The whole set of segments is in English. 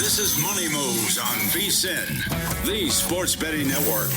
This is Money Moves on VSiN, the sports betting network.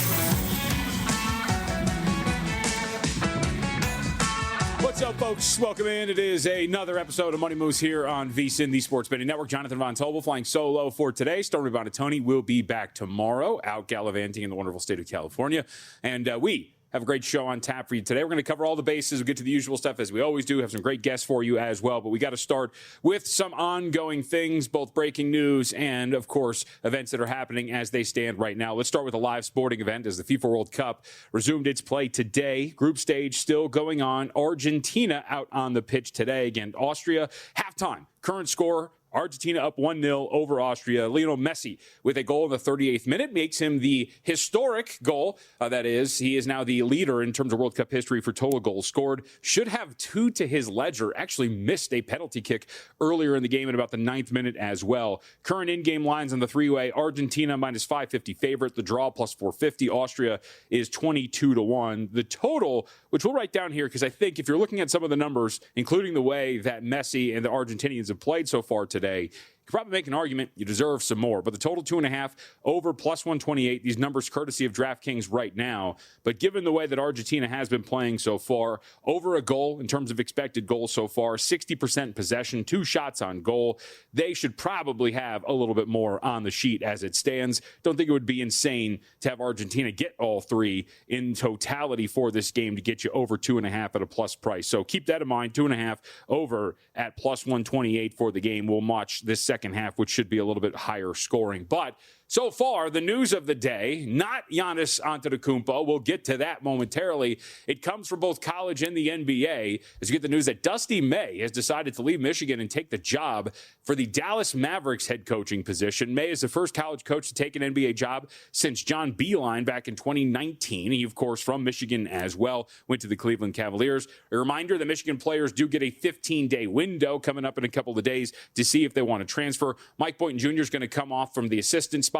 What's up, folks? Welcome in. It is another episode of Money Moves here on VSiN, the sports betting network. Jonathan Von Tobel flying solo for today. Stormy Buonantony will be back tomorrow, out gallivanting in the wonderful state of California. And we have a great show on tap for you today. We're going to cover all the bases. We'll get to the usual stuff as we always do. Have some great guests for you as well. But we got to start with some ongoing things, both breaking news and, of course, events that are happening as they stand right now. Let's start with a live sporting event as the FIFA World Cup resumed its play today. Group stage still going on. Argentina out on the pitch today against Austria. Halftime, current score, Argentina up 1-0 over Austria. Lionel Messi with a goal in the 38th minute makes him the historic goal. That is, he is now the leader in terms of World Cup history for total goals scored. Should have 2 to his ledger. Actually missed a penalty kick earlier in the game at about the 9th minute as well. Current in-game lines on the three-way. Argentina minus 550 favorite. The draw plus 450. Austria is 22-1. The total, which we'll write down here because I think if you're looking at some of the numbers, including the way that Messi and the Argentinians have played so far today, you could probably make an argument you deserve some more. But the total 2.5 over plus 128. These numbers courtesy of DraftKings right now. But given the way that Argentina has been playing so far, over a goal in terms of expected goals so far, 60% possession, 2 shots on goal. They should probably have a little bit more on the sheet as it stands. Don't think it would be insane to have Argentina get all 3 in totality for this game to get you over 2.5 at a plus price. So keep that in mind. 2.5 over at plus 128 for the game. We'll watch this second half, which should be a little bit higher scoring. But so far, the news of the day, not Giannis Antetokounmpo. We'll get to that momentarily. It comes from both college and the NBA as you get the news that Dusty May has decided to leave Michigan and take the job for the Dallas Mavericks head coaching position. May is the first college coach to take an NBA job since John Beilein back in 2019. He, of course, from Michigan as well, went to the Cleveland Cavaliers. A reminder that Michigan players do get a 15-day window coming up in a couple of days to see if they want to transfer. Mike Boynton Jr. is going to come off from the assistant spot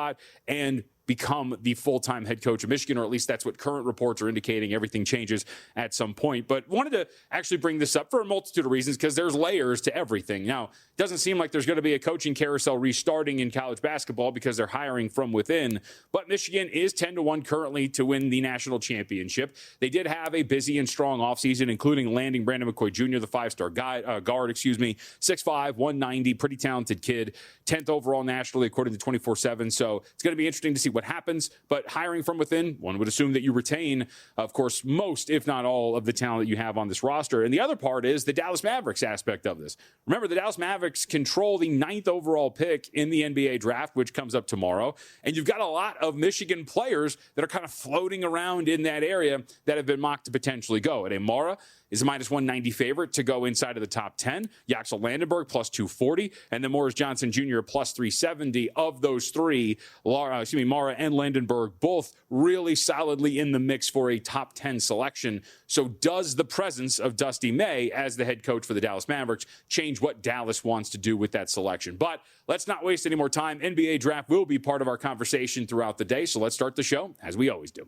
and become the full-time head coach of Michigan, or at least that's what current reports are indicating. Everything changes at some point. But wanted to actually bring this up for a multitude of reasons because there's layers to everything. Now, it doesn't seem like there's going to be a coaching carousel restarting in college basketball because they're hiring from within. But Michigan is 10-1 currently to win the national championship. They did have a busy and strong offseason, including landing Brandon McCoy Jr., the 5-star guard, 6'5", 190, pretty talented kid, 10th overall nationally according to 24/7. So it's going to be interesting to see what happens, but hiring from within, one would assume that you retain, of course, most, if not all, of the talent that you have on this roster. And the other part is the Dallas Mavericks aspect of this. Remember, the Dallas Mavericks control the 9th overall pick in the NBA draft, which comes up tomorrow. And you've got a lot of Michigan players that are kind of floating around in that area that have been mocked to potentially go. And Amara is a minus 190 favorite to go inside of the top 10. Yaxel Landenberg plus 240, and then Morris Johnson Jr. plus 370. Of those three, Mara and Landenberg both really solidly in the mix for a top 10 selection. So does the presence of Dusty May as the head coach for the Dallas Mavericks change what Dallas wants to do with that selection? But let's not waste any more time. NBA draft will be part of our conversation throughout the day, so let's start the show as we always do.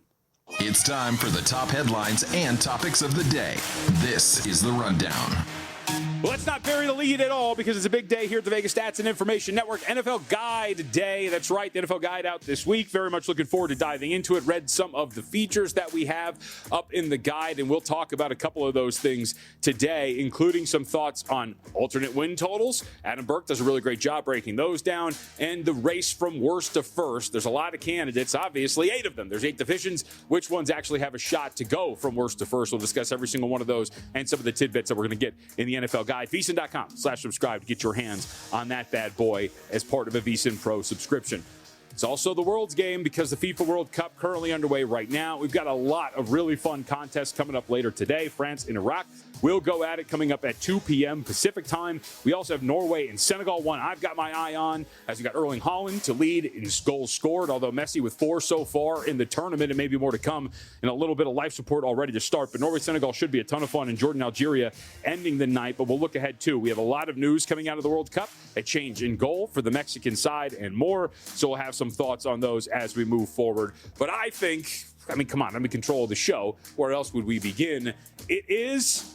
It's time for the top headlines and topics of the day. This is The Rundown. Well, let's not bury the lead at all because it's a big day here at the Vegas Stats and Information Network. NFL Guide Day. That's right, the NFL Guide out this week. Very much looking forward to diving into it. Read some of the features that we have up in the guide, and we'll talk about a couple of those things today, including some thoughts on alternate win totals. Adam Burke does a really great job breaking those down, and the race from worst to first. There's a lot of candidates, obviously, 8 of them. There's 8 divisions. Which ones actually have a shot to go from worst to first? We'll discuss every single one of those and some of the tidbits that we're going to get in the NFL Guide. VSiN.com/subscribe to get your hands on that bad boy as part of a VSiN Pro subscription. It's also the World's Game because the FIFA World Cup currently underway right now. We've got a lot of really fun contests coming up later today. France and Iraq will go at it coming up at 2 p.m. Pacific time. We also have Norway and Senegal, one I've got my eye on, as we got Erling Haaland to lead in goals scored, although Messi with 4 so far in the tournament and maybe more to come, and a little bit of life support already to start. But Norway-Senegal should be a ton of fun, and Jordan-Algeria ending the night. But we'll look ahead, too. We have a lot of news coming out of the World Cup, a change in goal for the Mexican side, and more. So we'll have some thoughts on those as we move forward. But I think, come on, I'm in control of the show. Where else would we begin? It is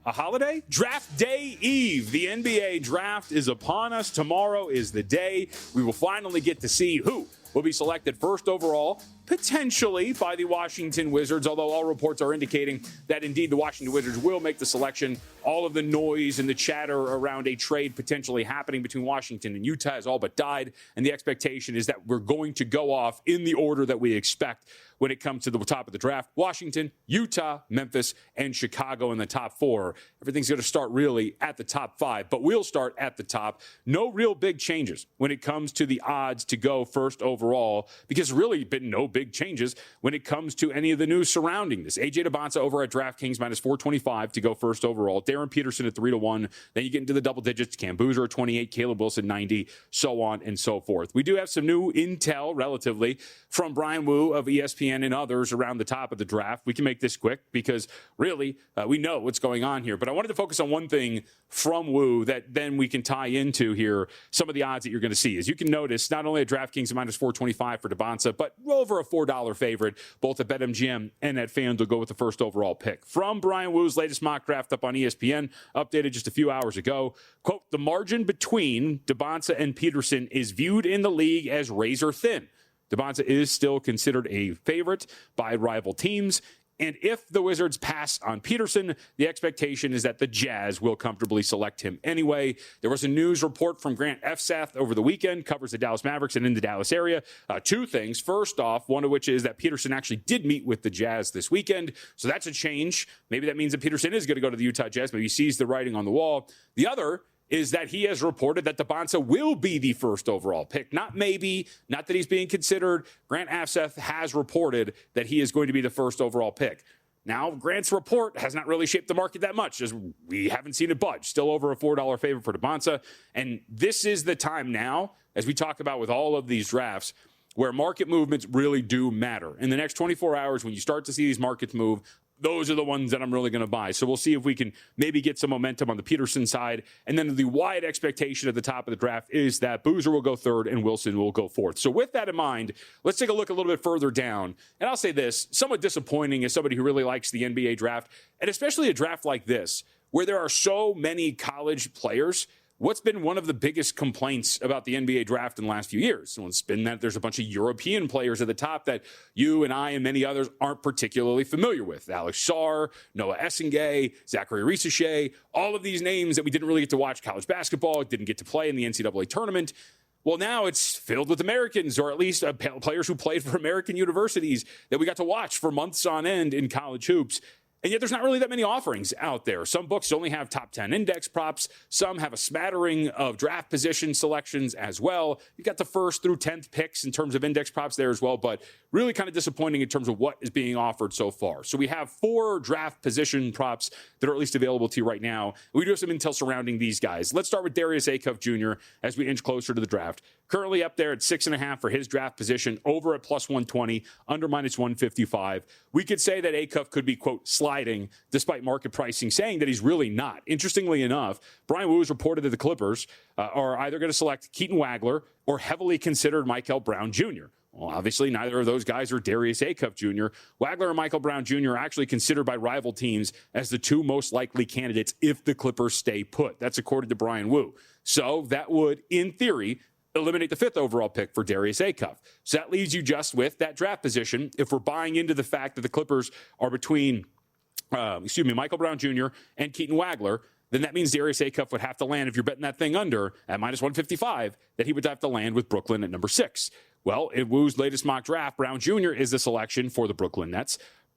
a holiday? Draft Day Eve. The NBA draft is upon us. Tomorrow is the day we will finally get to see who will be selected first overall, potentially by the Washington Wizards, although all reports are indicating that indeed the Washington Wizards will make the selection. All of the noise and the chatter around a trade potentially happening between Washington and Utah has all but died, and the expectation is that we're going to go off in the order that we expect when it comes to the top of the draft. Washington, Utah, Memphis, and Chicago in the top 4. Everything's going to start really at the top 5, but we'll start at the top. No real big changes when it comes to the odds to go first overall, because really been no big changes when it comes to any of the news surrounding this. AJ Dybantsa over at DraftKings minus 425 to go first overall. Darren Peterson at 3-1. Then you get into the double digits. Cam Boozer at 28, Caleb Wilson 90, so on and so forth. We do have some new intel relatively from Brian Wu of ESPN and others around the top of the draft. We can make this quick because really we know what's going on here. But I wanted to focus on one thing from Wu that then we can tie into here some of the odds that you're going to see. As you can notice, not only at DraftKings at minus 425 for Dybantsa, but over a $4 favorite, both at BetMGM and at FanDuel go with the first overall pick. From Brian Wu's latest mock draft up on ESPN, updated just a few hours ago, quote, the margin between Dybantsa and Peterson is viewed in the league as razor thin. Dybantsa is still considered a favorite by rival teams. And if the Wizards pass on Peterson, the expectation is that the Jazz will comfortably select him anyway. There was a news report from Grant Efsath over the weekend, covers the Dallas Mavericks and in the Dallas area. Two things. First off, one of which is that Peterson actually did meet with the Jazz this weekend. So that's a change. Maybe that means that Peterson is going to go to the Utah Jazz. Maybe he sees the writing on the wall. The other is that he has reported that Dybantsa will be the first overall pick. Not maybe, not that he's being considered. Grant Efsath has reported that he is going to be the first overall pick. Now, Grant's report has not really shaped the market that much, as we haven't seen it budge. Still over a $4 favorite for Dybantsa. And this is the time now, as we talk about with all of these drafts, where market movements really do matter. In the next 24 hours, when you start to see these markets move, those are the ones that I'm really going to buy. So we'll see if we can maybe get some momentum on the Peterson side. And then the wide expectation at the top of the draft is that Boozer will go third and Wilson will go fourth. So with that in mind, let's take a look a little bit further down. And I'll say this, somewhat disappointing as somebody who really likes the NBA draft, and especially a draft like this, where there are so many college players. What's been one of the biggest complaints about the NBA draft in the last few years? So it's been that there's a bunch of European players at the top that you and I and many others aren't particularly familiar with. Alex Sarr, Noah Essengay, Zachary Risacher, all of these names that we didn't really get to watch college basketball, didn't get to play in the NCAA tournament. Well, now it's filled with Americans, or at least players who played for American universities that we got to watch for months on end in college hoops. And yet there's not really that many offerings out there. Some books only have top 10 index props. Some have a smattering of draft position selections as well. You've got the first through 10th picks in terms of index props there as well, but really kind of disappointing in terms of what is being offered so far. So we have 4 draft position props that are at least available to you right now. We do have some intel surrounding these guys. Let's start with Darius Acuff Jr. as we inch closer to the draft. Currently up there at 6.5 for his draft position, over at plus 120, under minus 155. We could say that Acuff could be, quote, sliding, despite market pricing saying that he's really not. Interestingly enough, Brian Wu has reported that the Clippers are either going to select Keaton Wagler or heavily considered Michael Brown Jr. Well, obviously, neither of those guys are Darius Acuff Jr. Wagler and Michael Brown Jr. are actually considered by rival teams as the 2 most likely candidates if the Clippers stay put. That's according to Brian Wu. So that would, in theory, eliminate the 5th overall pick for Darius Acuff. So that leaves you just with that draft position. If we're buying into the fact that the Clippers are between, Michael Brown Jr. and Keaton Wagler, then that means Darius Acuff would have to land, if you're betting that thing under at minus 155, that he would have to land with Brooklyn at number 6. Well, in Wu's latest mock draft, Brown Jr. is the selection for the Brooklyn Nets.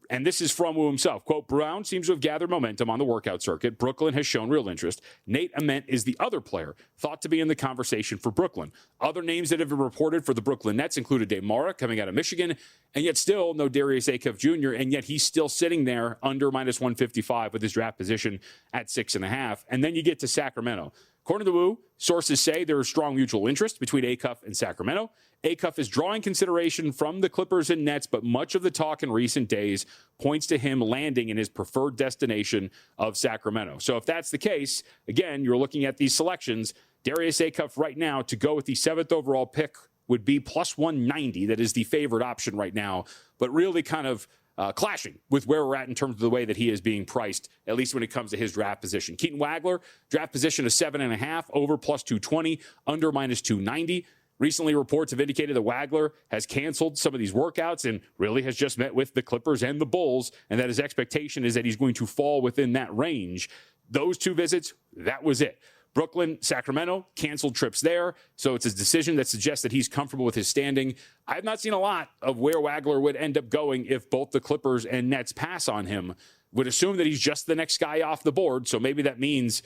And this is from Wu himself. Quote, Brown seems to have gathered momentum on the workout circuit. Brooklyn has shown real interest. Nate Ament is the other player thought to be in the conversation for Brooklyn. Other names that have been reported for the Brooklyn Nets included Dave Mara coming out of Michigan, and yet still no Darius Acuff Jr., and yet he's still sitting there under minus 155 with his draft position at 6.5. And then you get to Sacramento. According to Wu, sources say there is strong mutual interest between Acuff and Sacramento. Acuff is drawing consideration from the Clippers and Nets, but much of the talk in recent days points to him landing in his preferred destination of Sacramento. So if that's the case, again, you're looking at these selections. Darius Acuff right now to go with the 7th overall pick would be plus 190. That is the favorite option right now. But really kind of clashing with where we're at in terms of the way that he is being priced, at least when it comes to his draft position. Keaton Wagler, draft position of 7.5, over plus 220, under minus 290. Recently, reports have indicated that Wagler has canceled some of these workouts and really has just met with the Clippers and the Bulls, and that his expectation is that he's going to fall within that range. Those 2 visits, that was it. Brooklyn, Sacramento, canceled trips there. So it's a decision that suggests that he's comfortable with his standing. I have not seen a lot of where Wagler would end up going if both the Clippers and Nets pass on him. Would assume that he's just the next guy off the board. So maybe that means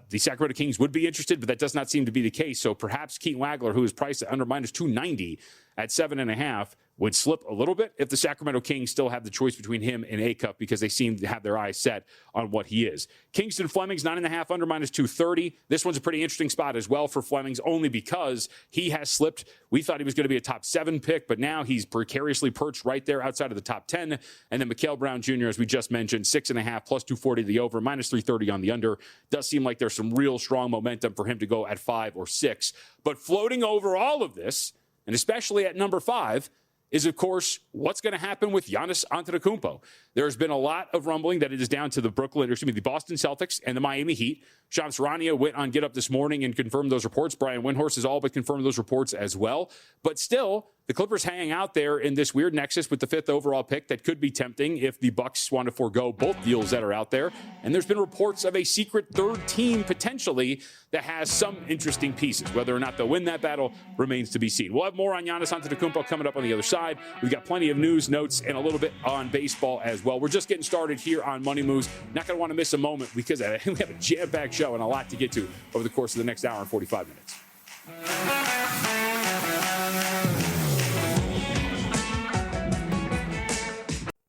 the Sacramento Kings would be interested, but that does not seem to be the case. So perhaps Keaton Wagler, who is priced at under minus 290 at 7.5, would slip a little bit if the Sacramento Kings still have the choice between him and A-Cup, because they seem to have their eyes set on what he is. Kingston Flemings, 9.5 under minus 230. This one's a pretty interesting spot as well for Flemings, only because he has slipped. We thought he was going to be a top 7 pick, but now he's precariously perched right there outside of the top 10. And then Mikal Brown Jr., as we just mentioned, 6.5 plus 240 the over, minus 330 on the under. Does seem like there's some real strong momentum for him to go at 5 or 6. But floating over all of this, and especially at number 5, is, of course, what's going to happen with Giannis Antetokounmpo. There's been a lot of rumbling that it is down to the the Boston Celtics and the Miami Heat. Shams Charania went on Get Up this morning and confirmed those reports. Brian Windhorst has all but confirmed those reports as well. But still, the Clippers hanging out there in this weird nexus with the 5th overall pick that could be tempting if the Bucks want to forego both deals that are out there. And there's been reports of a secret 3rd team potentially that has some interesting pieces. Whether or not they'll win that battle remains to be seen. We'll have more on Giannis Antetokounmpo coming up on the other side. We've got plenty of news, notes, and a little bit on baseball as well. We're just getting started here on Money Moves. Not going to want to miss a moment because we have a jam-packed show and a lot to get to over the course of the next hour and 45 minutes.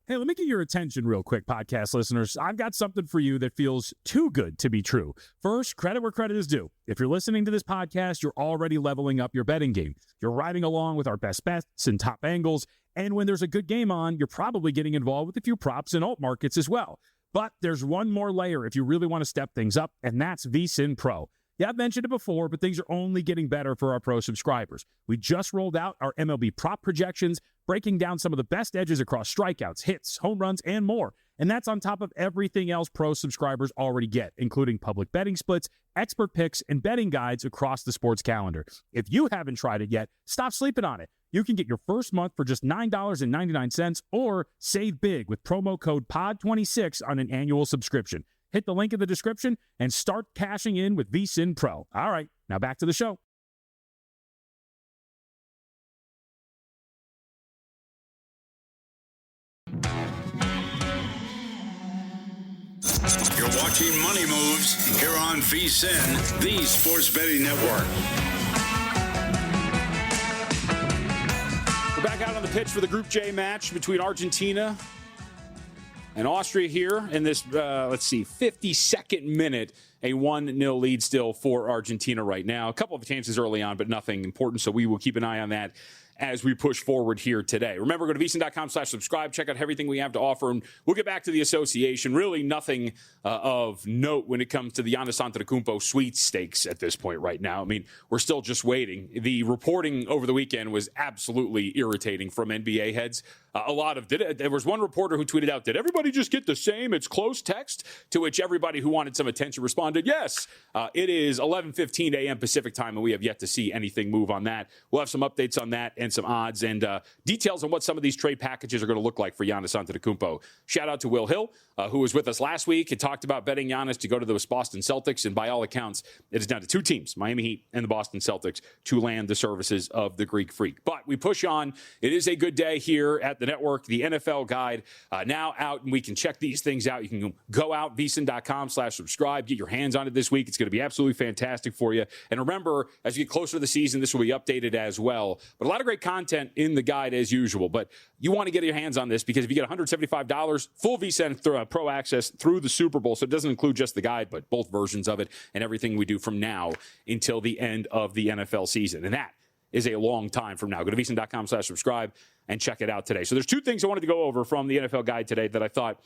Hey, let me get your attention real quick, podcast listeners. I've got something for you that feels too good to be true. First, credit where credit is due. If you're listening to this podcast, you're already leveling up your betting game. You're riding along with our best bets and top angles. And when there's a good game on, you're probably getting involved with a few props and alt markets as well. But there's one more layer if you really want to step things up, and that's VSiN Pro. Yeah, I've mentioned it before, but things are only getting better for our pro subscribers. We just rolled out our MLB prop projections, breaking down some of the best edges across strikeouts, hits, home runs, and more. And that's on top of everything else pro subscribers already get, including public betting splits, expert picks, and betting guides across the sports calendar. If you haven't tried it yet, stop sleeping on it. You can get your first month for just $9.99 or save big with promo code POD26 on an annual subscription. Hit the link in the description and start cashing in with VSiN Pro. All right, now back to the show. You're watching Money Moves here on VSiN, the Sports Betting Network. We're back out on the pitch for the Group J match between Argentina and Austria here in this, 52nd minute. A 1-0 lead still for Argentina right now. A couple of chances early on, but nothing important, so we will keep an eye on that as we push forward here today. Remember, go to VSiN.com/subscribe. Check out everything we have to offer, and we'll get back to the association. Really nothing of note when it comes to the Giannis Antetokounmpo sweepstakes at this point right now. I mean, we're still just waiting. The reporting over the weekend was absolutely irritating from NBA heads. There was one reporter who tweeted out, "Did everybody just get the same? It's close text," to which everybody who wanted some attention responded, "Yes." It is 11:15 a.m. Pacific time, and we have yet to see anything move on that. We'll have some updates on that and some odds and details on what some of these trade packages are going to look like for Giannis Antetokounmpo. Shout out to Will Hill, who was with us last week and talked about betting Giannis to go to the Boston Celtics, and by all accounts, it is down to 2 teams, Miami Heat and the Boston Celtics, to land the services of the Greek Freak. But we push on. It is a good day here at the network. The NFL guide now out, and we can check these things out. You can go out, VSiN.com/subscribe, get your hands on it this week. It's going to be absolutely fantastic for you. And remember, as you get closer to the season, this will be updated as well. But a lot of great content in the guide as usual. But you want to get your hands on this because if you get $175, full VSiN Pro access through the Super Bowl, so it doesn't include just the guide, but both versions of it and everything we do from now until the end of the NFL season. And that is a long time from now. Go to VSiN.com/subscribe and check it out today. So there's 2 things I wanted to go over from the NFL guide today that I thought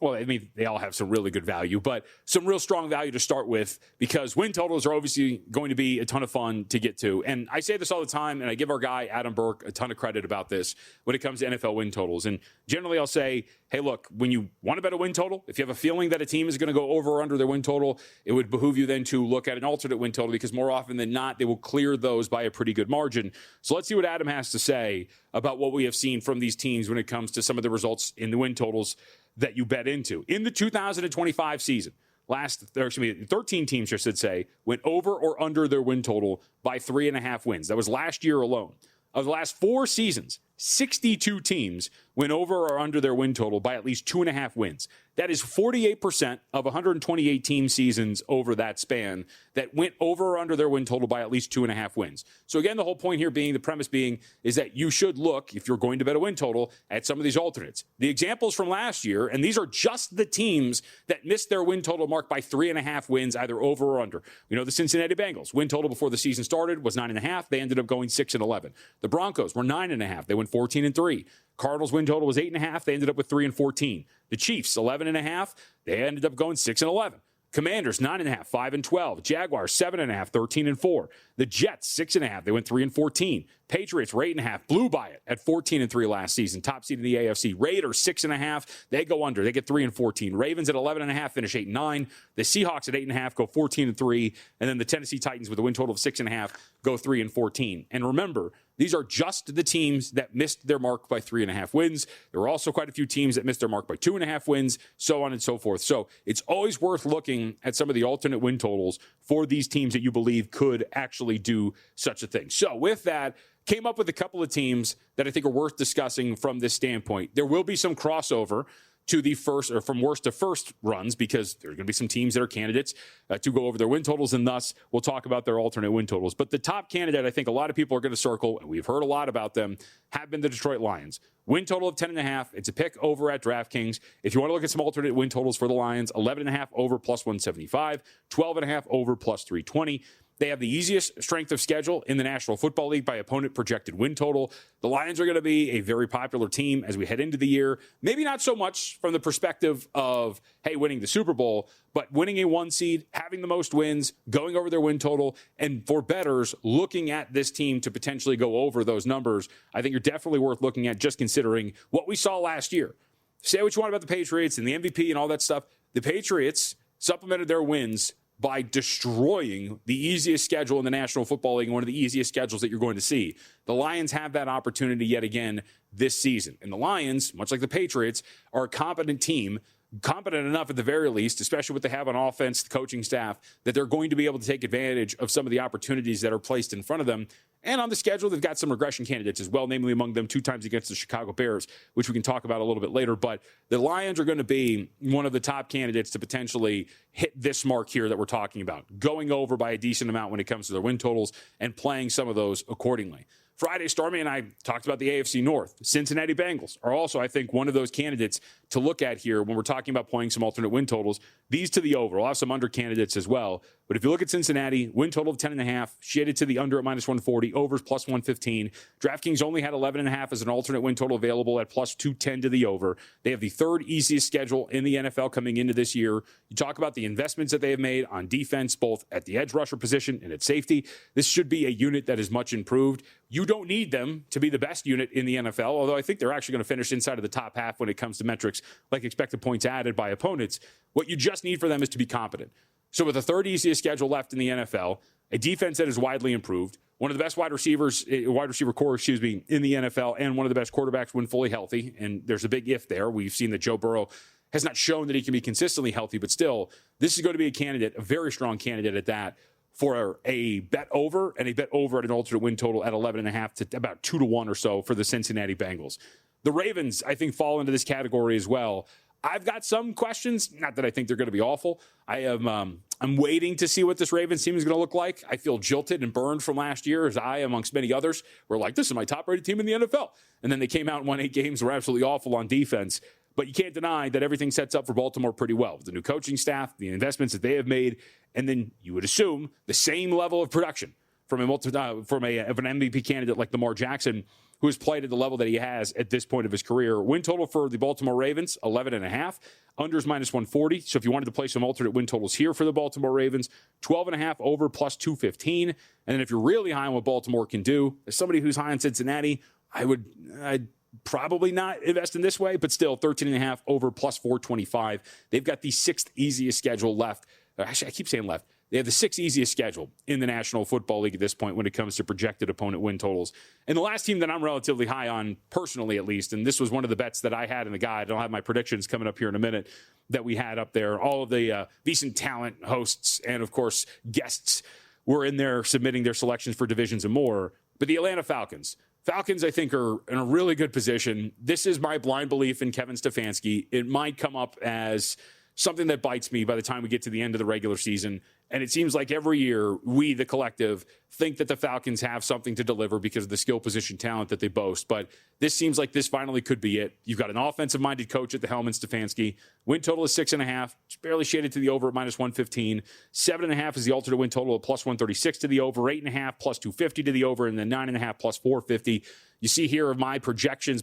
well, I mean, they all have some really good value, but some real strong value to start with because win totals are obviously going to be a ton of fun to get to. And I say this all the time, and I give our guy Adam Burke a ton of credit about this when it comes to NFL win totals. And generally I'll say, hey, look, when you want to bet a win total, if you have a feeling that a team is going to go over or under their win total, it would behoove you then to look at an alternate win total because more often than not, they will clear those by a pretty good margin. So let's see what Adam has to say about what we have seen from these teams when it comes to some of the results in the win totals that you bet into. In the 2025 season, 13 teams, I should say, went over or under their win total by 3.5 wins. That was last year alone. Of the last 4 seasons, 62 teams went over or under their win total by at least 2.5 wins. That is 48% of 128 team seasons over that span that went over or under their win total by at least 2.5 wins. So again, the whole point here being, the premise being, is that you should look, if you're going to bet a win total, at some of these alternates. The examples from last year, and these are just the teams that missed their win total mark by 3.5 wins, either over or under. We know the Cincinnati Bengals win total before the season started was 9.5. They ended up going 6-11. The Broncos were 9.5. They went 14-3. Cardinals win total was 8.5. They ended up with 3-14. The Chiefs 11.5. They ended up going 6-11. Commanders 9.5, 5-12. Jaguars 7.5, 13-4. The Jets 6.5. They went 3-14. Patriots were 8.5, blew by it at 14-3 last season. Top seed in the AFC. Raiders 6.5. They go under. They get 3-14. Ravens at 11.5 finish 8-9. The Seahawks at 8.5 go 14-3, and then the Tennessee Titans with a win total of 6.5 go 3-14. And remember, these are just the teams that missed their mark by 3.5 wins. There were also quite a few teams that missed their mark by 2.5 wins, so on and so forth. So it's always worth looking at some of the alternate win totals for these teams that you believe could actually do such a thing. So with that, came up with a couple of teams that I think are worth discussing from this standpoint. There will be some crossover to the first, or from worst to first runs, because there are going to be some teams that are candidates to go over their win totals, and thus we'll talk about their alternate win totals. But the top candidate I think a lot of people are going to circle, and we've heard a lot about them, have been the Detroit Lions. Win total of 10.5. It's a pick over at DraftKings. If you want to look at some alternate win totals for the Lions, 11.5 over plus 175, 12.5 over plus 320. They have the easiest strength of schedule in the National Football League by opponent projected win total. The Lions are going to be a very popular team as we head into the year. Maybe not so much from the perspective of, hey, winning the Super Bowl, but winning a 1 seed, having the most wins, going over their win total, and for bettors looking at this team to potentially go over those numbers, I think you're definitely worth looking at, just considering what we saw last year. Say what you want about the Patriots and the MVP and all that stuff. The Patriots supplemented their wins by destroying the easiest schedule in the National Football League and one of the easiest schedules that you're going to see. The Lions have that opportunity yet again this season. And the Lions, much like the Patriots, are a competent team, competent enough at the very least, especially what they have on offense, the coaching staff, that they're going to be able to take advantage of some of the opportunities that are placed in front of them. And on the schedule, they've got some regression candidates as well, namely among them 2 times against the Chicago Bears, which we can talk about a little bit later. But the Lions are going to be one of the top candidates to potentially hit this mark here that we're talking about, going over by a decent amount when it comes to their win totals and playing some of those accordingly. Friday, Stormy and I talked about the AFC North. Cincinnati Bengals are also, I think, one of those candidates to look at here when we're talking about playing some alternate win totals. These to the over. We'll have some under candidates as well. But if you look at Cincinnati, win total of 10.5, shaded to the under at minus 140, overs plus 115. DraftKings only had 11.5 as an alternate win total available at plus 210 to the over. They have the 3rd easiest schedule in the NFL coming into this year. You talk about the investments that they have made on defense, both at the edge rusher position and at safety. This should be a unit that is much improved. You don't need them to be the best unit in the NFL, although I think they're actually going to finish inside of the top half when it comes to metrics like expected points added by opponents. What you just need for them is to be competent. So with the 3rd easiest schedule left in the NFL, a defense that is widely improved, one of the best wide receiver core, in the NFL, and one of the best quarterbacks when fully healthy, and there's a big if there. We've seen that Joe Burrow has not shown that he can be consistently healthy, but still, this is going to be a candidate, a very strong candidate at that, for a bet over, and a bet over at an alternate win total at 11.5 to about 2-1 or so for the Cincinnati Bengals. The Ravens, I think, fall into this category as well. I've got some questions, not that I think they're going to be awful. I'm waiting to see what this Ravens team is going to look like. I feel jilted and burned from last year, as I, amongst many others, were like, this is my top-rated team in the NFL. And then they came out and won 8 games, were absolutely awful on defense. But you can't deny that everything sets up for Baltimore pretty well. The new coaching staff, the investments that they have made, and then you would assume the same level of production from an MVP candidate like Lamar Jackson, who has played at the level that he has at this point of his career. Win total for the Baltimore Ravens, 11.5. Unders minus 140. So if you wanted to play some alternate win totals here for the Baltimore Ravens, 12.5 over plus 215. And then if you're really high on what Baltimore can do, as somebody who's high on Cincinnati, I'd probably not invest in this way, but still 13.5 over plus 425. They've got the sixth easiest schedule left. Actually, I keep saying left. They have the sixth easiest schedule in the National Football League at this point when it comes to projected opponent win totals. And the last team that I'm relatively high on, personally at least, and this was one of the bets that I had in the guide, I'll have my predictions coming up here in a minute, that we had up there. All of the VSiN talent hosts and, of course, guests were in there submitting their selections for divisions and more. But the Atlanta Falcons, I think, are in a really good position. This is my blind belief in Kevin Stefanski. It might come up as something that bites me by the time we get to the end of the regular season. And it seems like every year we, the collective, think that the Falcons have something to deliver because of the skill position talent that they boast. But this seems like this finally could be it. You've got an offensive-minded coach at the helm in Stefanski. Win total is 6.5. It's barely shaded to the over at minus 115. 7.5 is the alternate win total at plus 136 to the over. 8.5 plus 250 to the over. And then 9.5 plus 450. You see here of my predictions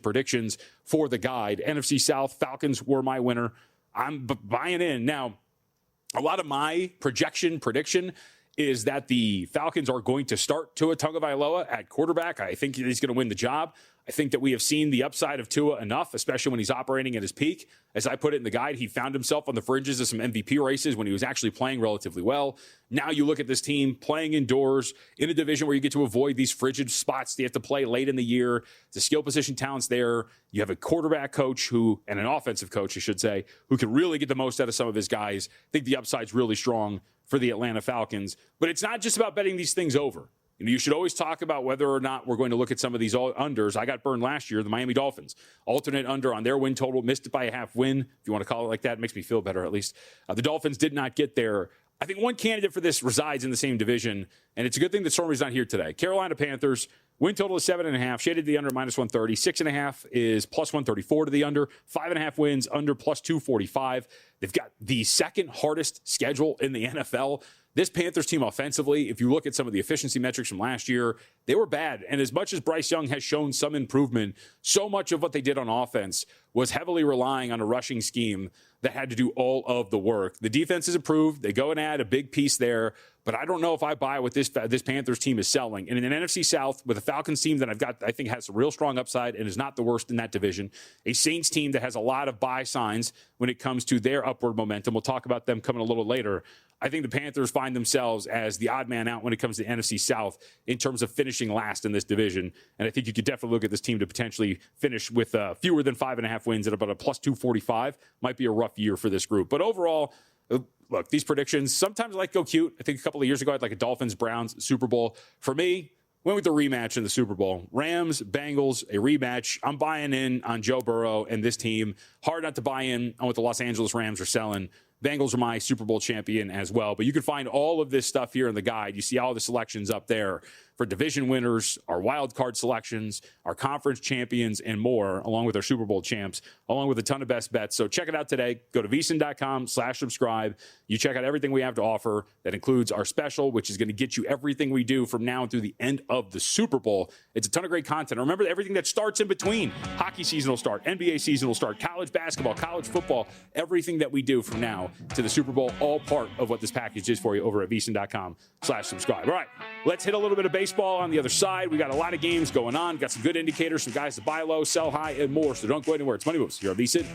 for the guide. NFC South, Falcons were my winner. I'm buying in. Now, a lot of my prediction is that the Falcons are going to start Tua Tagovailoa at quarterback. I think he's going to win the job. I think that we have seen the upside of Tua enough, especially when he's operating at his peak. As I put it in the guide, he found himself on the fringes of some MVP races when he was actually playing relatively well. Now you look at this team playing indoors in a division where you get to avoid these frigid spots that you have to play late in the year. The skill position talent's there. You have a quarterback coach and an offensive coach, I should say, who can really get the most out of some of his guys. I think the upside's really strong for the Atlanta Falcons. But it's not just about betting these things over. You should always talk about whether or not we're going to look at some of these unders. I got burned last year, the Miami Dolphins. Alternate under on their win total, missed it by a half win. If you want to call it like that, it makes me feel better at least. The Dolphins did not get there. I think one candidate for this resides in the same division, and it's a good thing that Stormy's not here today. Carolina Panthers, win total is 7.5, shaded to the under minus 130. 6.5 is plus 134 to the under. 5.5 wins, under plus 245. They've got the second hardest schedule in the NFL. This Panthers team offensively, if you look at some of the efficiency metrics from last year, they were bad. And as much as Bryce Young has shown some improvement, so much of what they did on offense was heavily relying on a rushing scheme that had to do all of the work. The defense is improved. They go and add a big piece there. But I don't know if I buy what this Panthers team is selling. And in an NFC South with a Falcons team that I think has a real strong upside and is not the worst in that division, a Saints team that has a lot of buy signs when it comes to their upward momentum. We'll talk about them coming a little later. I think the Panthers find themselves as the odd man out when it comes to NFC South in terms of finishing last in this division. And I think you could definitely look at this team to potentially finish with fewer than 5.5 wins at about a plus 245. Might be a rough year for this group. But overall, look, these predictions, sometimes I like go cute. I think a couple of years ago, I had like a Dolphins-Browns Super Bowl. For me, went with the rematch in the Super Bowl. Rams, Bengals, a rematch. I'm buying in on Joe Burrow and this team. Hard not to buy in on what the Los Angeles Rams are selling. Bengals are my Super Bowl champion as well. But you can find all of this stuff here in the guide. You see all the selections up there for division winners, our wild card selections, our conference champions, and more, along with our Super Bowl champs, along with a ton of best bets. So check it out today. Go to vsin.com/subscribe. You check out everything we have to offer. That includes our special, which is going to get you everything we do from now through the end of the Super Bowl. It's a ton of great content. Remember everything that starts in between. Hockey season will start. NBA season will start. College basketball, college football, everything that we do from now to the Super Bowl, all part of what this package is for you over at vsin.com/subscribe. All right, let's hit a little bit of baseball on the other side. We got a lot of games going on. Got some good indicators, some guys to buy low, sell high, and more. So don't go anywhere. It's Money Moves here on VSiN.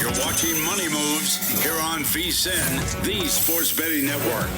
You're watching Money Moves here on VSiN, the Sports Betting Network.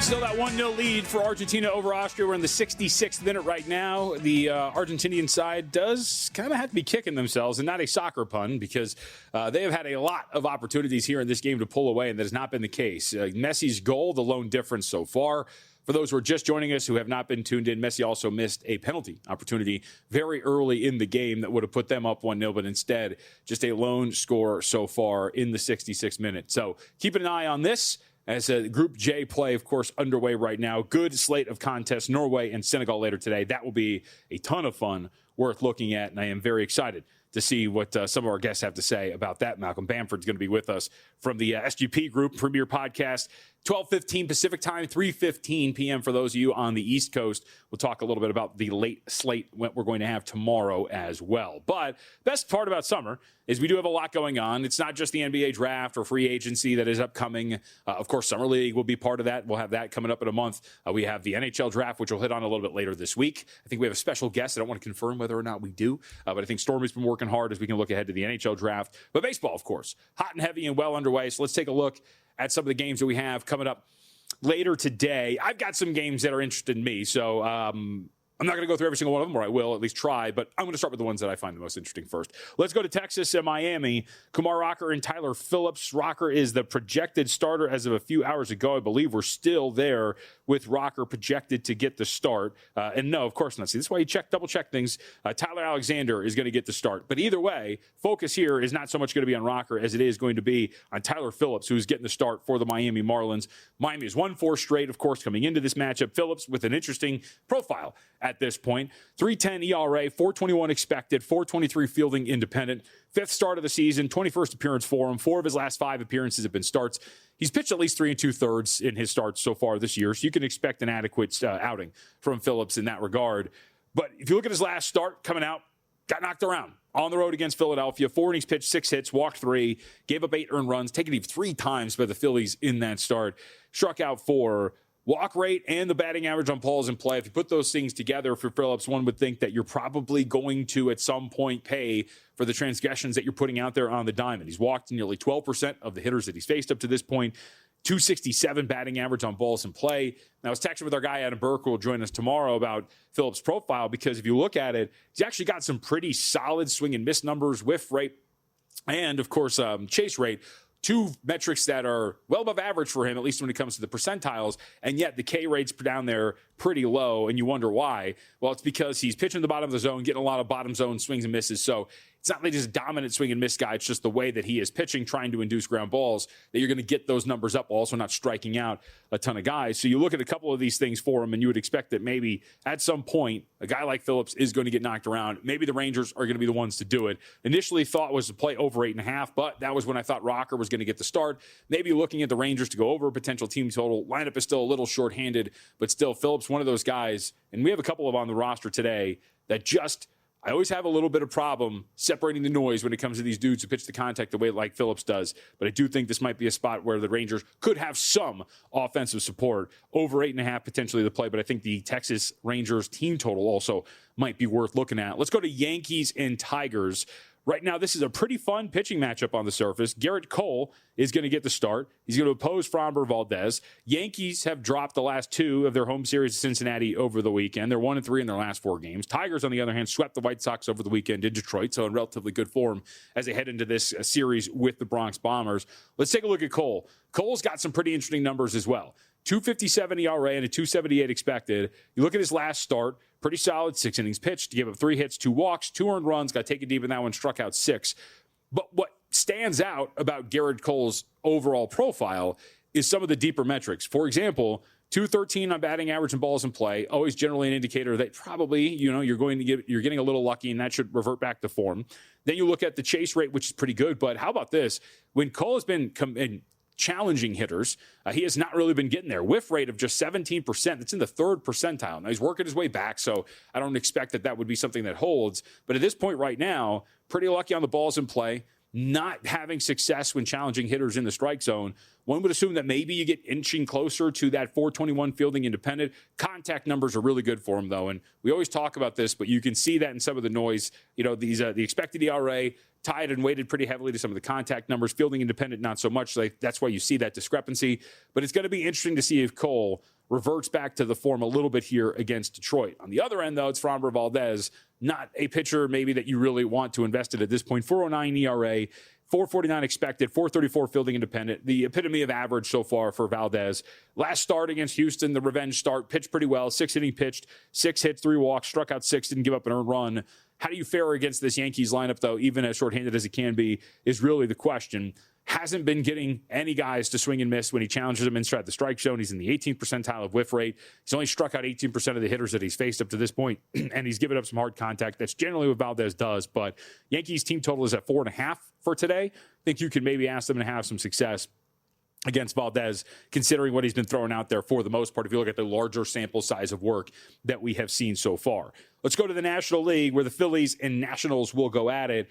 Still that 1-0 lead for Argentina over Austria. We're in the 66th minute right now. The Argentinian side does kind of have to be kicking themselves, and not a soccer pun, because they have had a lot of opportunities here in this game to pull away, and that has not been the case. Messi's goal, the lone difference so far. For those who are just joining us who have not been tuned in, Messi also missed a penalty opportunity very early in the game that would have put them up 1-0, but instead just a lone score so far in the 66th minute. So keep an eye on this. as Group J play, of course, underway right now. Good slate of contests, Norway and Senegal later today. That will be a ton of fun, worth looking at, and I am very excited to see what some of our guests have to say about that. Malcolm Bamford's going to be with us from the SGP Group Premier Podcast, 12:15 Pacific Time, 3:15 p.m. for those of you on the East Coast. We'll talk a little bit about the late slate what we're going to have tomorrow as well. But best part about summer is we do have a lot going on. It's not just the NBA draft or free agency that is upcoming. Of course, Summer League will be part of that. We'll have that coming up in a month. We have the NHL draft, which we'll hit on a little bit later this week. I think we have a special guest. I don't want to confirm whether or not we do, but I think Stormy's been working hard as we can look ahead to the NHL draft. But baseball, of course, hot and heavy and well underway. So let's take a look at some of the games that we have coming up later today. I've got some games that are interested in me, so I'm not going to go through every single one of them, or I will at least try, but I'm going to start with the ones that I find the most interesting first. Let's go to Texas and Miami. Kumar Rocker and Tyler Phillips. Rocker is the projected starter as of a few hours ago. I believe we're still there with Rocker projected to get the start. And no, of course not. See, this is why you double-check things. Tyler Alexander is going to get the start. But either way, focus here is not so much going to be on Rocker as it is going to be on Tyler Phillips, who's getting the start for the Miami Marlins. Miami has won 4 straight, of course, coming into this matchup. Phillips with an interesting profile at this point. 3.10 ERA, 4.21 expected, 4.23 fielding independent. 5th start of the season, 21st appearance for him. 4 of his last 5 appearances have been starts. He's pitched at least 3 2/3 in his starts so far this year, so you can expect an adequate outing from Phillips in that regard. But if you look at his last start coming out, got knocked around on the road against Philadelphia. 4 innings pitched, 6 hits, walked 3, gave up 8 earned runs, taken even 3 times by the Phillies in that start. Struck out 4. Walk rate and the batting average on balls in play, if you put those things together for Phillips, one would think that you're probably going to at some point pay for the transgressions that you're putting out there on the diamond. He's walked nearly 12% of the hitters that he's faced up to this point. 267 batting average on balls in play. Now, I was texting with our guy Adam Burke, who will join us tomorrow, about Phillips' profile, because if you look at it, he's actually got some pretty solid swing and miss numbers, whiff rate, and of course, chase rate. 2 metrics that are well above average for him, at least when it comes to the percentiles, and yet the K rate's down there pretty low, and you wonder why. Well, it's because he's pitching the bottom of the zone, getting a lot of bottom zone swings and misses, so it's not like he's a dominant swing and miss guy. It's just the way that he is pitching, trying to induce ground balls, that you're going to get those numbers up, also not striking out a ton of guys. So you look at a couple of these things for him, and you would expect that maybe at some point, a guy like Phillips is going to get knocked around. Maybe the Rangers are going to be the ones to do it. Initially thought was to play over 8.5, but that was when I thought Rocker was going to get the start. Maybe looking at the Rangers to go over a potential team total. Lineup is still a little shorthanded, but still Phillips, one of those guys, and we have a couple of on the roster today that just, I always have a little bit of problem separating the noise when it comes to these dudes who pitch the contact the way like Phillips does. But I do think this might be a spot where the Rangers could have some offensive support. Over 8.5 potentially the play, but I think the Texas Rangers team total also might be worth looking at. Let's go to Yankees and Tigers. Right now, this is a pretty fun pitching matchup on the surface. Garrett Cole is going to get the start. He's going to oppose Framber Valdez. Yankees have dropped the last 2 of their home series to Cincinnati over the weekend. They're 1-3 in their last 4 games. Tigers, on the other hand, swept the White Sox over the weekend in Detroit, so in relatively good form as they head into this series with the Bronx Bombers. Let's take a look at Cole. Cole's got some pretty interesting numbers as well. 2.57 ERA and a 2.78 expected. You look at his last start, pretty solid, 6 innings pitched, gave up 3 hits, 2 walks, 2 earned runs, got taken deep in that one, struck out 6. But what stands out about Garrett Cole's overall profile is some of the deeper metrics. For example, 213 on batting average and balls in play, always generally an indicator that probably, you're getting a little lucky, and that should revert back to form. Then you look at the chase rate, which is pretty good. But how about this? When Cole has been challenging hitters, he has not really been getting there. Whiff rate of just 17%. That's in the 3rd percentile. Now, he's working his way back, so I don't expect that would be something that holds. But at this point right now, pretty lucky on the balls in play, not having success when challenging hitters in the strike zone. One would assume that maybe you get inching closer to that 4.21 fielding independent. Contact numbers are really good for him, though, and we always talk about this, but you can see that in some of the noise. These the expected ERA tied and weighted pretty heavily to some of the contact numbers. Fielding independent, not so much. So that's why you see that discrepancy. But it's going to be interesting to see if Cole reverts back to the form a little bit here against Detroit. On the other end, though, it's Framber Valdez, not a pitcher maybe that you really want to invest in at this point. 4.09 ERA, 4.49 expected, 4.34 fielding independent. The epitome of average so far for Valdez. Last start against Houston, the revenge start, pitched pretty well. 6 innings pitched, 6 hits, 3 walks, struck out 6, didn't give up an earned run. How do you fare against this Yankees lineup, though, even as shorthanded as it can be, is really the question. hasn't been getting any guys to swing and miss when he challenges them inside the strike zone. He's in the 18th percentile of whiff rate. He's only struck out 18% of the hitters that he's faced up to this point, and he's given up some hard contact. That's generally what Valdez does, but Yankees team total is at 4.5 for today. I think you could maybe ask them to have some success against Valdez, considering what he's been throwing out there for the most part, if you look at the larger sample size of work that we have seen so far. Let's go to the National League, where the Phillies and Nationals will go at it.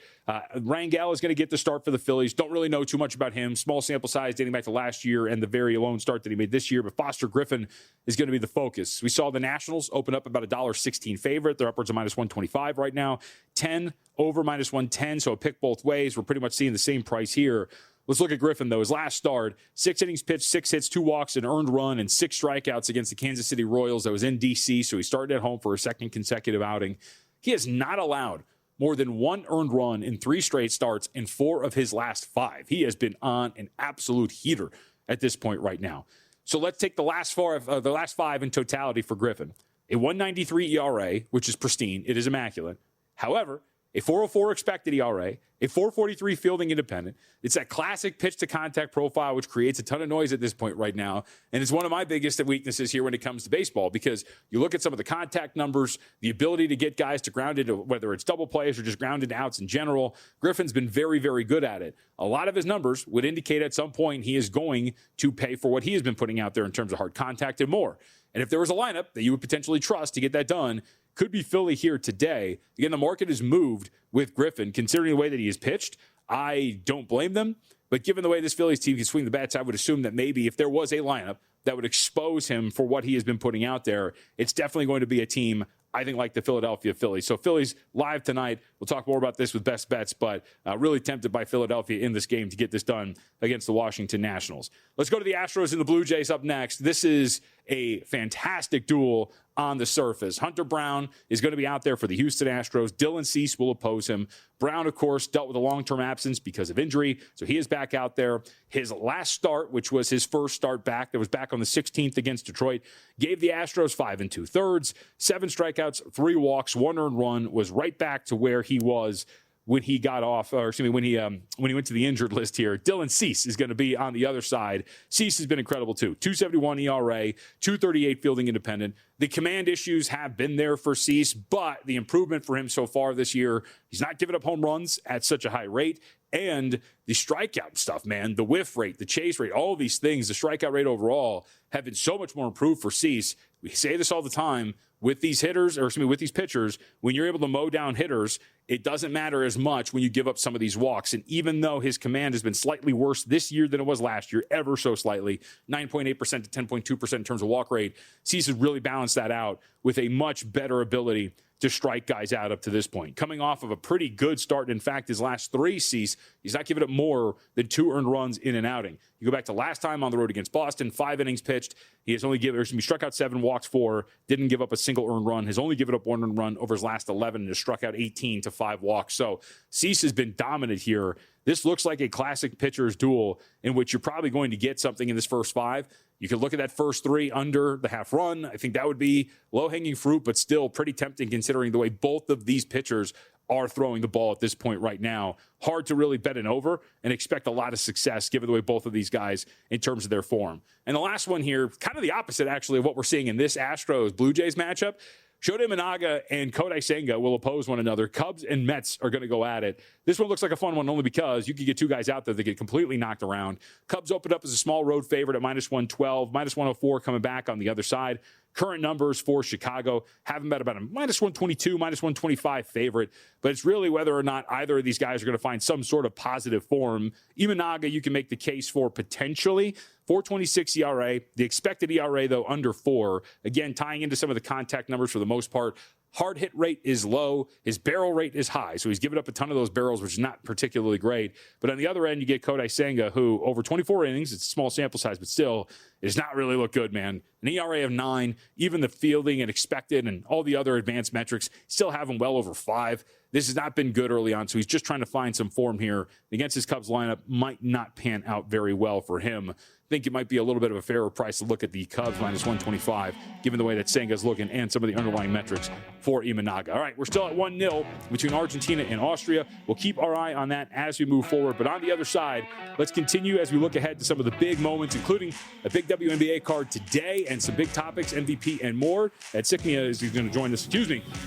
Rangel is going to get the start for the Phillies. Don't really know too much about him. Small sample size dating back to last year and the very lone start that he made this year, but Foster Griffin is going to be the focus. We saw the Nationals open up about $1.16 favorite. They're upwards of minus 125 right now. 10 over minus 110, so a pick both ways. We're pretty much seeing the same price here. Let's look at Griffin, though. His last start, 6 innings pitched, 6 hits, 2 walks, an earned run, and 6 strikeouts against the Kansas City Royals. That was in D.C., so he started at home for a second consecutive outing. He has not allowed more than 1 earned run in 3 straight starts in 4 of his last 5. He has been on an absolute heater at this point right now. So let's take the last 5 in totality for Griffin. A 1.93 ERA, which is pristine. It is immaculate. However, a 4.04 expected ERA, a 4.43 fielding independent. It's that classic pitch-to-contact profile, which creates a ton of noise at this point right now. And it's one of my biggest weaknesses here when it comes to baseball, because you look at some of the contact numbers, the ability to get guys to ground into, whether it's double plays or just ground into outs in general. Griffin's been very, very good at it. A lot of his numbers would indicate at some point he is going to pay for what he has been putting out there in terms of hard contact and more. And if there was a lineup that you would potentially trust to get that done, could be Philly here today. Again, the market has moved with Griffin. Considering the way that he has pitched, I don't blame them. But given the way this Phillies team can swing the bats, I would assume that maybe if there was a lineup that would expose him for what he has been putting out there, it's definitely going to be a team, I think, like the Philadelphia Phillies. So Phillies live tonight. We'll talk more about this with best bets, but really tempted by Philadelphia in this game to get this done against the Washington Nationals. Let's go to the Astros and the Blue Jays up next. This is a fantastic duel on the surface. Hunter Brown is going to be out there for the Houston Astros. Dylan Cease will oppose him. Brown, of course, dealt with a long-term absence because of injury, so he is back out there. His last start, which was his first start back, that was back on the 16th against Detroit, gave the Astros 5 2/3, 7 strikeouts, 3 walks, 1 earned run, was right back to where he was when he got off, or excuse me, when he went to the injured list here. Dylan Cease is going to be on the other side. Cease has been incredible too. 2.71 ERA, 2.38 fielding independent. The command issues have been there for Cease, but the improvement for him so far this year, he's not giving up home runs at such a high rate. And the strikeout stuff, man, the whiff rate, the chase rate, all of these things, the strikeout rate overall have been so much more improved for Cease. We say this all the time with these hitters, or excuse me, with these pitchers. When you're able to mow down hitters, it doesn't matter as much when you give up some of these walks. And even though his command has been slightly worse this year than it was last year, ever so slightly, 9.8% to 10.2% in terms of walk rate, Cease has really balanced that out with a much better ability to strike guys out up to this point. Coming off of a pretty good start. In fact, his last 3 Cease, he's not giving up more than 2 earned runs in an outing. You go back to last time on the road against Boston, 5 innings pitched. He has only struck out 7, walks 4, didn't give up a single earned run, has only given up 1 earned run over his last 11, and has struck out 18 to 5 walks. So Cease has been dominant here. This looks like a classic pitcher's duel in which you're probably going to get something in this first 5. You could look at that first 3 under the half run. I think that would be low-hanging fruit, but still pretty tempting considering the way both of these pitchers are throwing the ball at this point right now. Hard to really bet an over and expect a lot of success given the way both of these guys in terms of their form. And the last one here, kind of the opposite actually of what we're seeing in this Astros-Blue Jays matchup. Shota Imanaga and Kodai Senga will oppose one another. Cubs and Mets are going to go at it. This one looks like a fun one only because you could get 2 guys out there that get completely knocked around. Cubs opened up as a small road favorite at minus 112, minus 104 coming back on the other side. Current numbers for Chicago have them at about a minus 122, minus 125 favorite. But it's really whether or not either of these guys are going to find some sort of positive form. Imanaga, you can make the case for potentially. 4.26 ERA. The expected ERA, though, under 4. Again, tying into some of the contact numbers for the most part. Hard hit rate is low. His barrel rate is high. So he's given up a ton of those barrels, which is not particularly great. But on the other end, you get Kodai Senga, who over 24 innings, it's a small sample size, but still It does not really look good, man. An ERA of 9, even the fielding and expected and all the other advanced metrics still have him well over 5. This has not been good early on, so he's just trying to find some form here. Against his Cubs lineup, might not pan out very well for him. I think it might be a little bit of a fairer price to look at the Cubs minus 125, given the way that Senga's looking and some of the underlying metrics for Imanaga. All right, we're still at 1-0 between Argentina and Austria. We'll keep our eye on that as we move forward. But on the other side, let's continue as we look ahead to some of the big moments, including a big WNBA card today and some big topics, MVP and more. Ed Sikmia is going to join us,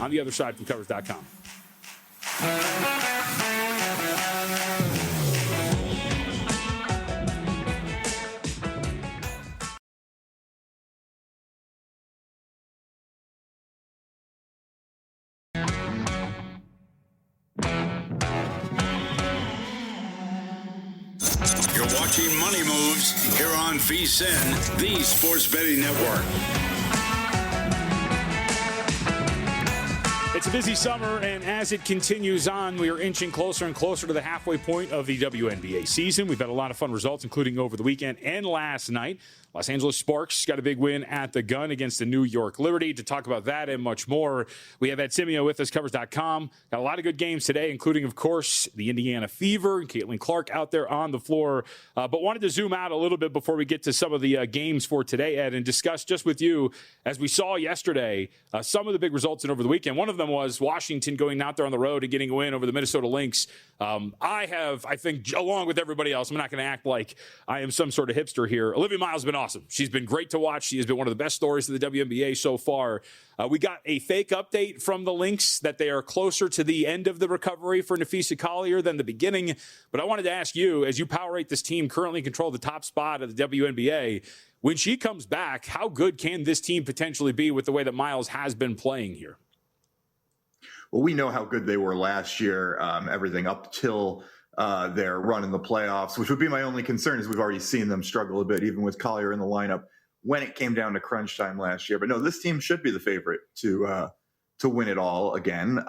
on the other side from Covers.com. You're watching Money Moves here on VSiN, the Sports Betting Network. It's a busy summer, and as it continues on, we are inching closer and closer to the halfway point of the WNBA season. We've had a lot of fun results, including over the weekend and last night. Los Angeles Sparks got a big win at the gun against the New York Liberty. To talk about that and much more, we have Ed Sikmia with us, Covers.com. Got a lot of good games today, including, of course, the Indiana Fever and Caitlin Clark out there on the floor. But wanted to zoom out a little bit before we get to some of the games for today, Ed, and discuss just with you, as we saw yesterday, some of the big results and over the weekend. One of them was Washington going out there on the road and getting a win over the Minnesota Lynx. I think, along with everybody else, I'm not going to act like I am some sort of hipster here. Olivia Miles has been awesome. She's been great to watch. She has been one of the best stories of the WNBA so far. We got a fake update from the Lynx that they are closer to the end of the recovery for Napheesa Collier than the beginning. But I wanted to ask you, as you power rate this team, currently control the top spot of the WNBA, when she comes back, how good can this team potentially be with the way that Miles has been playing here? Well, we know how good they were last year, everything up till their run in the playoffs, which would be my only concern, is we've already seen them struggle a bit, even with Collier in the lineup when it came down to crunch time last year. But no, this team should be the favorite to win it all again,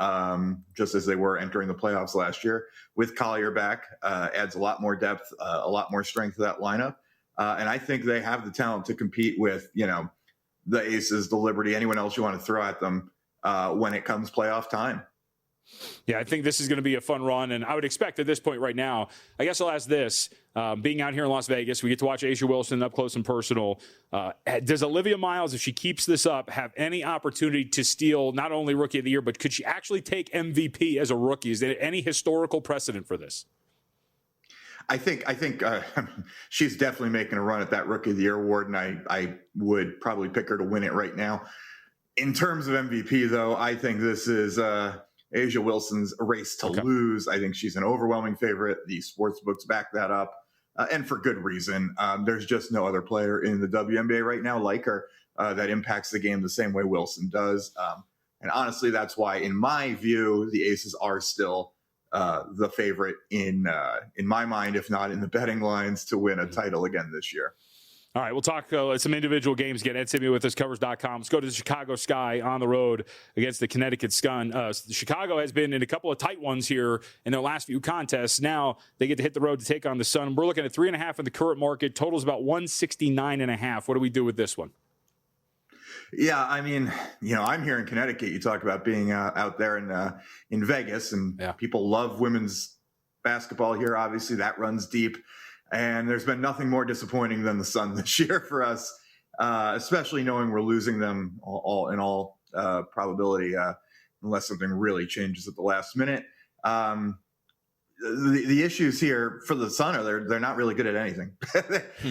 just as they were entering the playoffs last year. With Collier back, adds a lot more depth, a lot more strength to that lineup. And I think they have the talent to compete with, the Aces, the Liberty, anyone else you want to throw at them when it comes playoff time. Yeah, I think this is going to be a fun run, and I would expect at this point right now, I guess I'll ask this, being out here in Las Vegas, we get to watch A'ja Wilson up close and personal. Does Olivia Miles, if she keeps this up, have any opportunity to steal not only Rookie of the Year, but could she actually take MVP as a rookie? Is there any historical precedent for this? I think she's definitely making a run at that Rookie of the Year award, and I would probably pick her to win it right now. In terms of MVP, though, I think this is A'ja Wilson's race to lose. I think she's an overwhelming favorite. The sports books back that up, and for good reason. There's just no other player in the WNBA right now like her that impacts the game the same way Wilson does. And honestly, that's why, in my view, the Aces are still the favorite in my mind, if not in the betting lines, to win a title again this year. All right, we'll talk some individual games again. Ed Sikmia with us, Covers.com. Let's go to the Chicago Sky on the road against the Connecticut Sun. Chicago has been in a couple of tight ones here in their last few contests. Now they get to hit the road to take on the Sun. We're looking at 3.5 in the current market. Total's about 169.5. What do we do with this one? Yeah, I mean, I'm here in Connecticut. You talk about being out there in Vegas, and people love women's basketball here. Obviously, that runs deep. And there's been nothing more disappointing than the Sun this year for us, especially knowing we're losing them all probability, unless something really changes at the last minute. The issues here for the Sun are they're not really good at anything.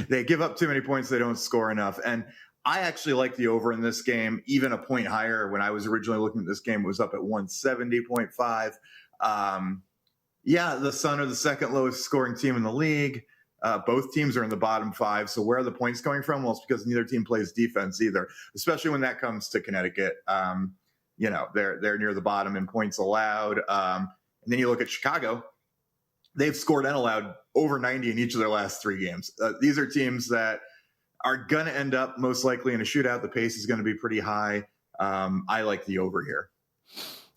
They give up too many points. They don't score enough. And I actually like the over in this game, even a point higher. When I was originally looking at this game, it was up at 170.5. The Sun are the second lowest scoring team in the league. Both teams are in the bottom 5. So where are the points coming from? Well, it's because neither team plays defense either, especially when that comes to Connecticut. They're near the bottom in points allowed. And then you look at Chicago. They've scored and allowed over 90 in each of their last 3 games. These are teams that are going to end up most likely in a shootout. The pace is going to be pretty high. I like the over here.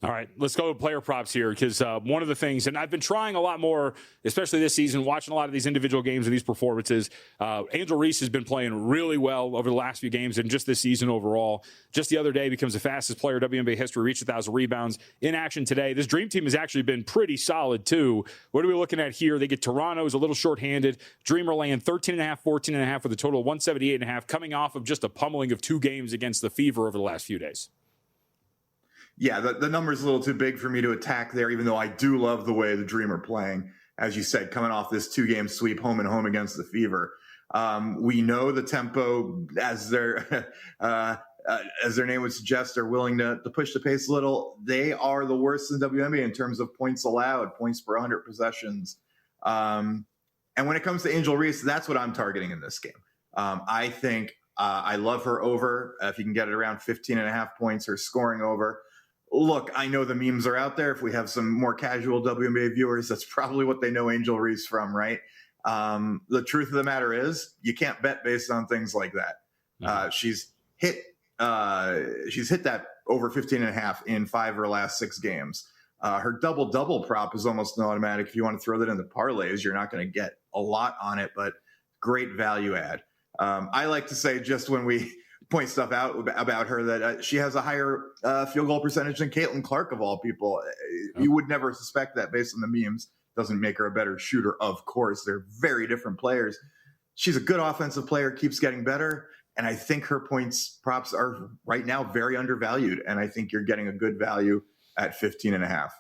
All right, let's go to player props here because one of the things, and I've been trying a lot more, especially this season, watching a lot of these individual games and these performances. Angel Reese has been playing really well over the last few games and just this season overall. Just the other day becomes the fastest player in WNBA history, reached 1,000 rebounds in action today. This Dream Team has actually been pretty solid too. What are we looking at here? They get Toronto, who's a little shorthanded. Dreamer laying 13.5, 14.5 with a total of 178.5, coming off of just a pummeling of 2 games against the Fever over the last few days. Yeah, the number's a little too big for me to attack there, even though I do love the way the Dream are playing. As you said, coming off this 2-game sweep home and home against the Fever. We know the tempo, as their name would suggest, they're willing to push the pace a little. They are the worst in WNBA in terms of points allowed, points per 100 possessions. And when it comes to Angel Reese, that's what I'm targeting in this game. I think I love her over. If you can get it around 15.5 points, her scoring over. Look, I know the memes are out there. If we have some more casual WNBA viewers, that's probably what they know Angel Reese from, right? The truth of the matter is you can't bet based on things like that. She's hit that over 15.5 in 5 of her last 6 games. Her double-double prop is almost an automatic. If you want to throw that in the parlays, you're not going to get a lot on it, but great value add. I like to say, just when we point stuff out about her, that she has a higher field goal percentage than Caitlin Clark, of all people. You would never suspect that based on the memes. Doesn't make her a better shooter, of course. They're very different players. She's a good offensive player, keeps getting better, and I think her points props are right now very undervalued, and I think you're getting a good value at 15.5.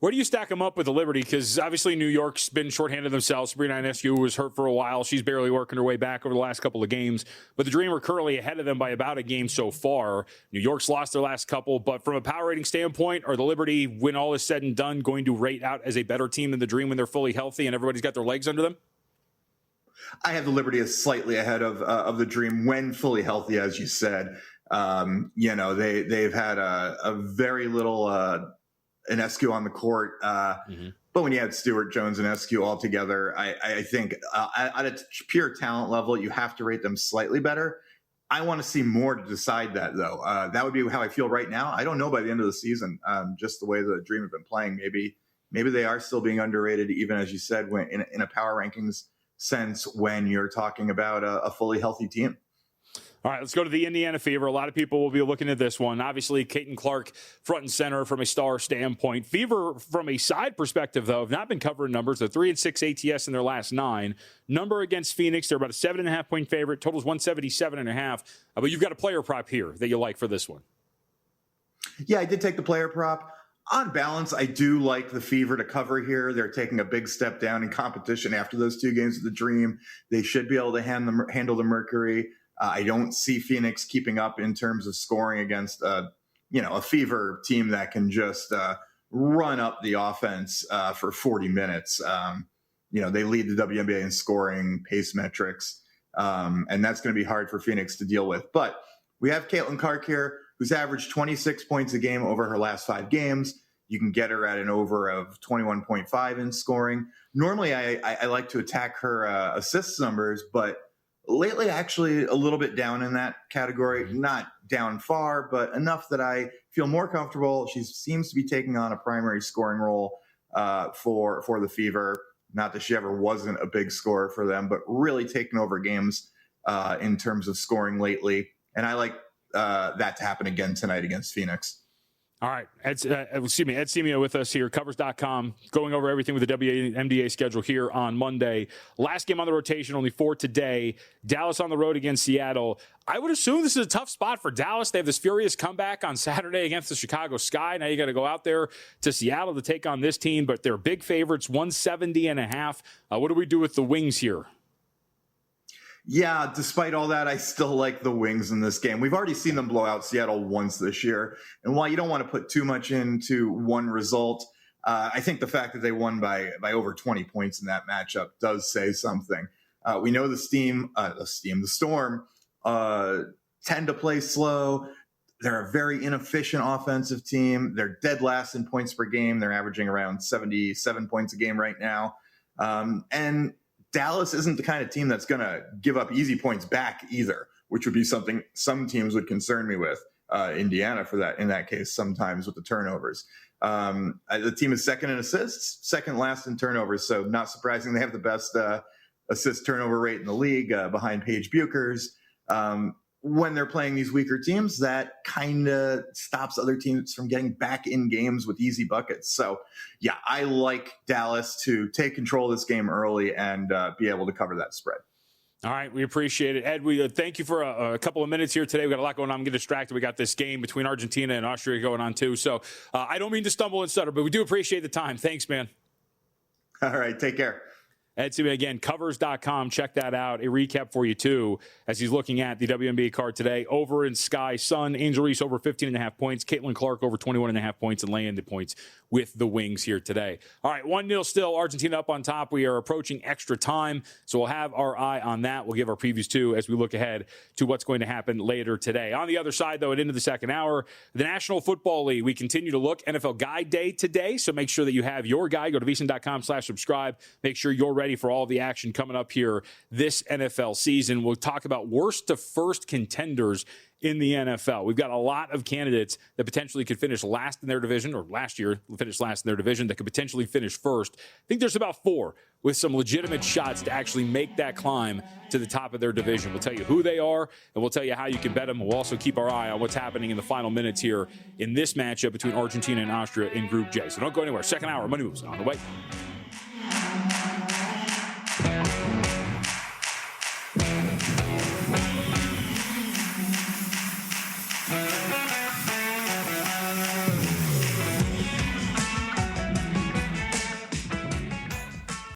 Where do you stack them up with the Liberty? Because obviously New York's been shorthanded themselves. Sabrina Ionescu was hurt for a while. She's barely working her way back over the last couple of games. But the Dream are currently ahead of them by about a game so far. New York's lost their last couple. But from a power rating standpoint, are the Liberty, when all is said and done, going to rate out as a better team than the Dream when they're fully healthy and everybody's got their legs under them? I have the Liberty as slightly ahead of the Dream when fully healthy, as you said. They've had a very little Ionescu on the court. But when you had Stewart, Jones, and Ionescu all together, I think at a pure talent level, you have to rate them slightly better. I want to see more to decide that, though. That would be how I feel right now. I don't know by the end of the season, just the way the Dream have been playing. Maybe they are still being underrated, even as you said, when in a power rankings sense, when you're talking about a fully healthy team. All right, let's go to the Indiana Fever. A lot of people will be looking at this one. Obviously, Caitlin Clark front and center from a star standpoint. Fever, from a side perspective, though, have not been covering numbers. They're 3-6 ATS in their last 9. Number against Phoenix, they're about a 7.5-point favorite. Total's 177.5. But you've got a player prop here that you like for this one. Yeah, I did take the player prop. On balance, I do like the Fever to cover here. They're taking a big step down in competition after those 2 games of the Dream. They should be able to handle the Mercury. I don't see Phoenix keeping up in terms of scoring against, a Fever team that can just run up the offense for 40 minutes. They lead the WNBA in scoring, pace metrics, and that's going to be hard for Phoenix to deal with. But we have Caitlin Clark here, who's averaged 26 points a game over her last 5 games. You can get her at an over of 21.5 in scoring. Normally, I like to attack her assists numbers, but lately, actually a little bit down in that category. Not down far, but enough that I feel more comfortable. She seems to be taking on a primary scoring role for the Fever. Not that she ever wasn't a big scorer for them, but really taking over games in terms of scoring lately. And I like that to happen again tonight against Phoenix. All right. Ed Semio with us here, Covers.com, going over everything with the WNBA schedule here on Monday. Last game on the rotation, only 4 today. Dallas on the road against Seattle. I would assume this is a tough spot for Dallas. They have this furious comeback on Saturday against the Chicago Sky. Now you got to go out there to Seattle to take on this team, but they're big favorites, 170.5. What do we do with the Wings here? Yeah, despite all that, I still like the Wings in this game. We've already seen them blow out Seattle once this year. And while you don't want to put too much into one result, I think the fact that they won by over 20 points in that matchup does say something. We know the Storm tend to play slow. They're a very inefficient offensive team. They're dead last in points per game. They're averaging around 77 points a game right now. And Dallas isn't the kind of team that's going to give up easy points back either, which would be something some teams would concern me with. Indiana for that, in that case, sometimes with the turnovers. The team is second in assists, second last in turnovers. So not surprising. They have the best assist turnover rate in the league, behind Paige Buchers. When they're playing these weaker teams, that kind of stops other teams from getting back in games with easy buckets. So, yeah, I like Dallas to take control of this game early and be able to cover that spread. All right, we appreciate it. Ed, we thank you for a couple of minutes here today. We got a lot going on. I'm getting distracted. We got this game between Argentina and Austria going on, too. So I don't mean to stumble and stutter, but we do appreciate the time. Thanks, man. All right, take care. Ed Seaman, again, covers.com. Check that out. A recap for you, too, as he's looking at the WNBA card today. Over in Sky Sun, Angel Reese over 15.5 points. Caitlin Clark over 21.5 points and laying the points with the Wings here today. All right, 1-0 still. Argentina up on top. We are approaching extra time, so we'll have our eye on that. We'll give our previews, too, as we look ahead to what's going to happen later today. On the other side, though, at into the second hour, the National Football League. We continue to look. NFL Guide Day today, so make sure that you have your guide. Go to vsin.com/subscribe. Make sure you're ready for all of the action coming up here this NFL season. We'll talk about worst to first contenders in the NFL. We've got a lot of candidates that potentially could finish last in their division, or last year finished last in their division, that could potentially finish first. I think there's about 4 with some legitimate shots to actually make that climb to the top of their division. We'll tell you who they are, and we'll tell you how you can bet them. We'll also keep our eye on what's happening in the final minutes here in this matchup between Argentina and Austria in Group J. So don't go anywhere. Second hour, Money Moves on the way.